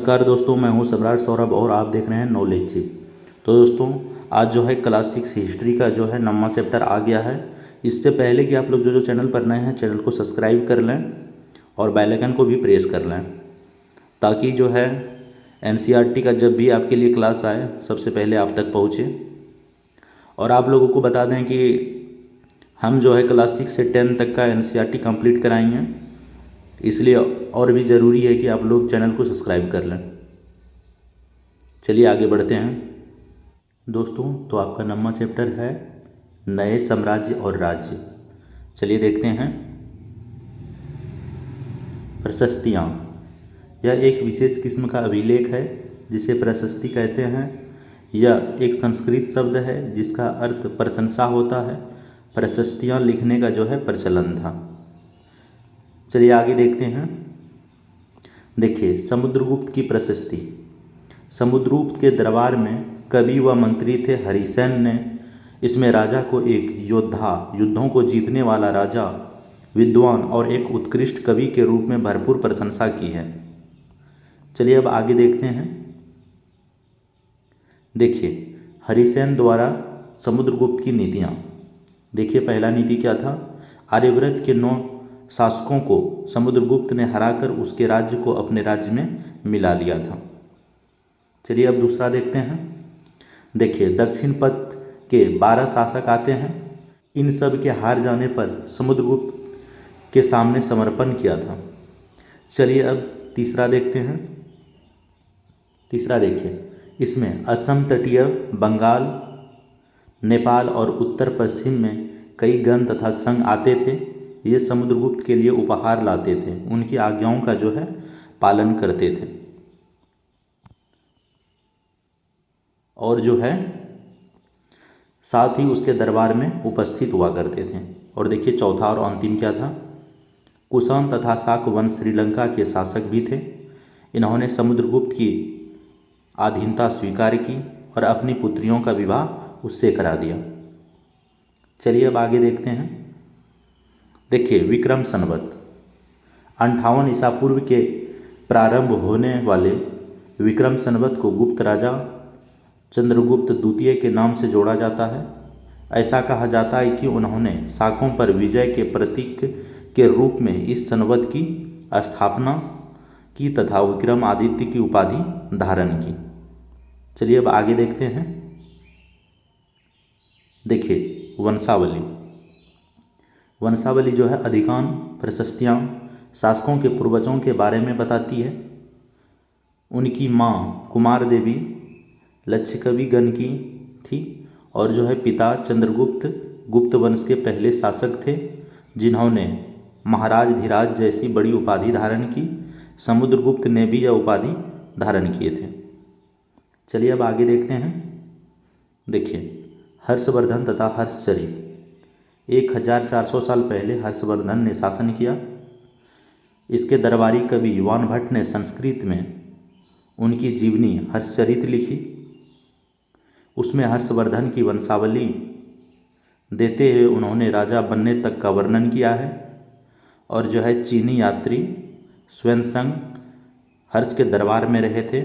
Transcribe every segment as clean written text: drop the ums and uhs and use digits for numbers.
नमस्कार दोस्तों, मैं हूं सम्राट सौरभ और आप देख रहे हैं नॉलेज चिप। तो दोस्तों, आज जो है क्लास 6 हिस्ट्री का जो है 9वां चैप्टर आ गया है। इससे पहले कि आप लोग जो चैनल पर नए हैं, चैनल को सब्सक्राइब कर लें और बेल आइकन को भी प्रेस कर लें, ताकि जो है एनसीईआरटी का जब भी आपके लिए क्लास आए सबसे पहले आप तक पहुँचे। और आप लोगों को बता दें कि हम जो है क्लास 6 से 10 तक का एनसीईआरटी कंप्लीट कराएंगे, इसलिए और भी ज़रूरी है कि आप लोग चैनल को सब्सक्राइब कर लें। चलिए आगे बढ़ते हैं दोस्तों। तो आपका 9वां चैप्टर है नए साम्राज्य और राज्य। चलिए देखते हैं। प्रशस्तियाँ, यह एक विशेष किस्म का अभिलेख है जिसे प्रशस्ति कहते हैं। यह एक संस्कृत शब्द है जिसका अर्थ प्रशंसा होता है। प्रशस्तियाँ लिखने का जो है प्रचलन था। चलिए आगे देखते हैं। देखिए, समुद्रगुप्त की प्रशस्ति। समुद्रगुप्त के दरबार में कवि व मंत्री थे हरिसेन ने इसमें राजा को एक योद्धा, युद्धों को जीतने वाला राजा, विद्वान और एक उत्कृष्ट कवि के रूप में भरपूर प्रशंसा की है। चलिए अब आगे देखते हैं। देखिए, हरिसेन द्वारा समुद्रगुप्त की नीतियाँ। देखिए, पहला नीति क्या था? आर्यव्रत के 9 शासकों को समुद्रगुप्त ने हराकर उसके राज्य को अपने राज्य में मिला लिया था। चलिए अब दूसरा देखते हैं। देखिए, दक्षिण पथ के 12 शासक आते हैं। इन सब के हार जाने पर समुद्रगुप्त के सामने समर्पण किया था। चलिए अब तीसरा देखते हैं। तीसरा देखिए, इसमें असम तटीय, बंगाल, नेपाल और उत्तर पश्चिम में कई गण तथा संघ आते थे। ये समुद्रगुप्त के लिए उपहार लाते थे, उनकी आज्ञाओं का जो है पालन करते थे और जो है साथ ही उसके दरबार में उपस्थित हुआ करते थे। और देखिए चौथा और अंतिम क्या था? कुषाण तथा शाक वंश श्रीलंका के शासक भी थे। इन्होंने समुद्रगुप्त की अधीनता स्वीकार की और अपनी पुत्रियों का विवाह उससे करा दिया। चलिए अब आगे देखते हैं। देखिए, विक्रम संवत 58 ईसा पूर्व के प्रारंभ होने वाले विक्रम संवत को गुप्त राजा चंद्रगुप्त द्वितीय के नाम से जोड़ा जाता है। ऐसा कहा जाता है कि उन्होंने शाकों पर विजय के प्रतीक के रूप में इस संवत की स्थापना की तथा विक्रमादित्य की उपाधि धारण की। चलिए अब आगे देखते हैं। देखिए, वंशावली। वंशावली जो है अधिकांश प्रशस्तियाँ शासकों के पूर्वजों के बारे में बताती है। उनकी माँ कुमार देवी लक्षकवि गण की थी और जो है पिता चंद्रगुप्त गुप्त वंश के पहले शासक थे, जिन्होंने महाराज धीराज जैसी बड़ी उपाधि धारण की। समुद्रगुप्त ने भी यह उपाधि धारण किए थे। चलिए अब आगे देखते हैं। देखिए, हर्षवर्धन तथा हर्षचरित। 1400 साल पहले हर्षवर्धन ने शासन किया। इसके दरबारी कवि युवान भट्ट ने संस्कृत में उनकी जीवनी हर्षचरित लिखी। उसमें हर्षवर्धन की वंशावली देते हुए उन्होंने राजा बनने तक का वर्णन किया है। और जो है चीनी यात्री स्वयंसंग हर्ष के दरबार में रहे थे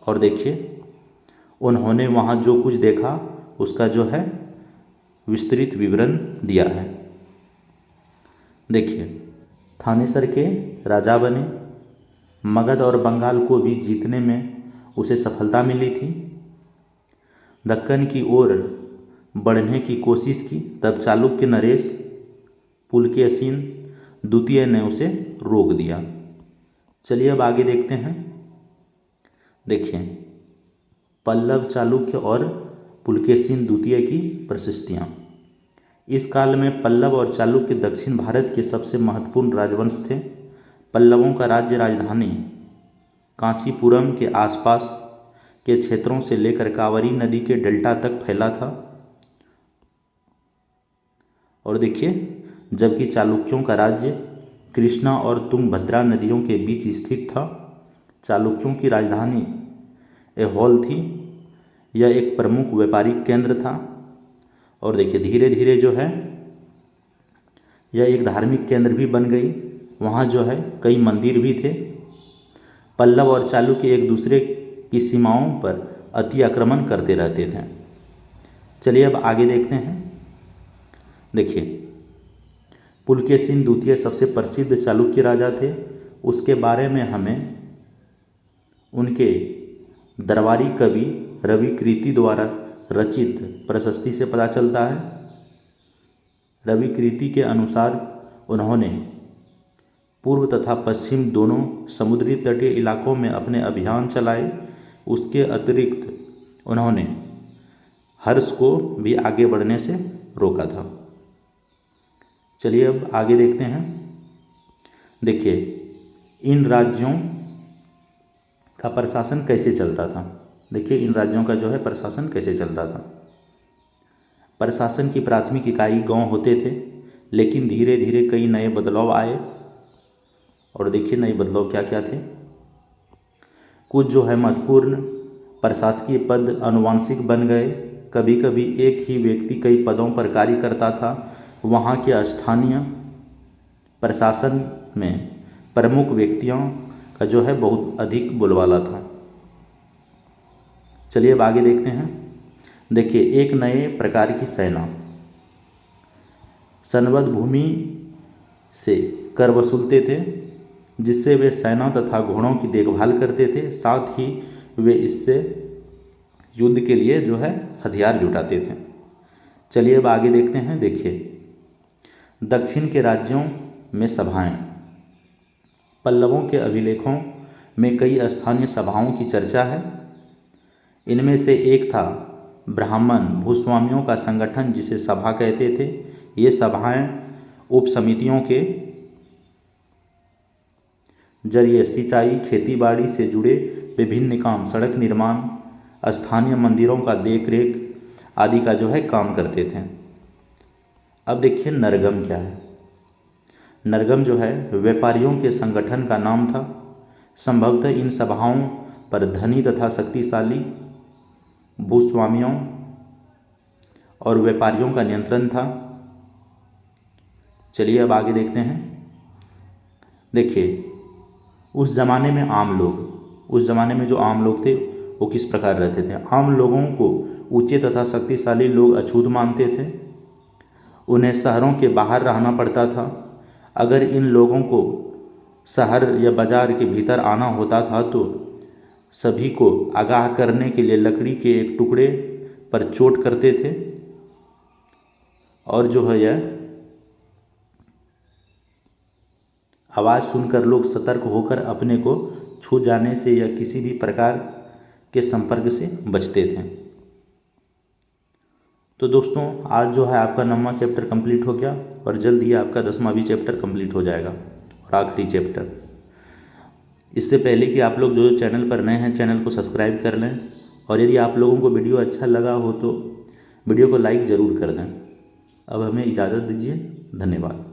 और देखिए उन्होंने वहाँ जो कुछ देखा उसका जो है विस्तृत विवरण दिया है। देखिए, थानेसर के राजा बने। मगध और बंगाल को भी जीतने में उसे सफलता मिली थी। दक्कन की ओर बढ़ने की कोशिश की, तब चालुक्य नरेश पुलकेशिन द्वितीय ने उसे रोक दिया। चलिए अब आगे देखते हैं। देखिए, पल्लव, चालुक्य और पुलकेशिन द्वितीय की प्रशस्तियाँ। इस काल में पल्लव और चालुक्य दक्षिण भारत के सबसे महत्वपूर्ण राजवंश थे। पल्लवों का राज्य राजधानी कांचीपुरम के आसपास के क्षेत्रों से लेकर कावेरी नदी के डेल्टा तक फैला था। और देखिए, जबकि चालुक्यों का राज्य कृष्णा और तुंगभद्रा नदियों के बीच स्थित था। चालुक्यों की राजधानी ऐहोल थी। यह एक प्रमुख व्यापारिक केंद्र था। और देखिए धीरे धीरे जो है यह एक धार्मिक केंद्र भी बन गई। वहाँ जो है कई मंदिर भी थे। पल्लव और चालुक्य एक दूसरे की सीमाओं पर अति आक्रमण करते रहते थे। चलिए अब आगे देखते हैं। देखिए, पुलकेशिन द्वितीय सबसे प्रसिद्ध चालुक्य राजा थे। उसके बारे में हमें उनके दरबारी कवि रविकृति द्वारा रचित प्रशस्ति से पता चलता है। रविकृति के अनुसार उन्होंने पूर्व तथा पश्चिम दोनों समुद्री तटीय इलाकों में अपने अभियान चलाए। उसके अतिरिक्त उन्होंने हर्ष को भी आगे बढ़ने से रोका था। चलिए अब आगे देखते हैं। देखिए, इन राज्यों का प्रशासन कैसे चलता था। देखिए, इन राज्यों का जो है प्रशासन कैसे चलता था। प्रशासन की प्राथमिक इकाई गांव होते थे, लेकिन धीरे धीरे कई नए बदलाव आए। और देखिए नए बदलाव क्या क्या थे। कुछ जो है महत्वपूर्ण प्रशासकीय पद आनुवांशिक बन गए। कभी कभी एक ही व्यक्ति कई पदों पर कार्य करता था। वहाँ के स्थानीय प्रशासन में प्रमुख व्यक्तियों का जो है बहुत अधिक बोलबाला था। चलिए अब आगे देखते हैं। देखिए, एक नए प्रकार की सेना संबद्ध भूमि से कर वसूलते थे, जिससे वे सेना तथा घोड़ों की देखभाल करते थे। साथ ही वे इससे युद्ध के लिए जो है हथियार जुटाते थे। चलिए अब आगे देखते हैं। देखिए, दक्षिण के राज्यों में सभाएं। पल्लवों के अभिलेखों में कई स्थानीय सभाओं की चर्चा है। इनमें से एक था ब्राह्मण भूस्वामियों का संगठन, जिसे सभा कहते थे। ये सभाएं उप समितियों के जरिए सिंचाई, खेतीबाड़ी से जुड़े विभिन्न काम, सड़क निर्माण, स्थानीय मंदिरों का देखरेख आदि का जो है काम करते थे। अब देखिए नरगम क्या है। नरगम जो है व्यापारियों के संगठन का नाम था। संभवतः इन सभाओं पर धनी तथा शक्तिशाली भूस्वामियों और व्यापारियों का नियंत्रण था। चलिए अब आगे देखते हैं। देखिए, उस ज़माने में जो आम लोग थे वो किस प्रकार रहते थे। आम लोगों को ऊंचे तथा शक्तिशाली लोग अछूत मानते थे। उन्हें शहरों के बाहर रहना पड़ता था। अगर इन लोगों को शहर या बाजार के भीतर आना होता था तो सभी को आगाह करने के लिए लकड़ी के एक टुकड़े पर चोट करते थे। और जो है यह आवाज़ सुनकर लोग सतर्क होकर अपने को छू जाने से या किसी भी प्रकार के संपर्क से बचते थे। तो दोस्तों, आज जो है आपका 9वां चैप्टर कंप्लीट हो गया और जल्द ही आपका 10वां भी चैप्टर कंप्लीट हो जाएगा और आखिरी चैप्टर। इससे पहले कि आप लोग जो चैनल पर नए हैं, चैनल को सब्सक्राइब कर लें। और यदि आप लोगों को वीडियो अच्छा लगा हो तो वीडियो को लाइक ज़रूर कर दें। अब हमें इजाज़त दीजिए। धन्यवाद।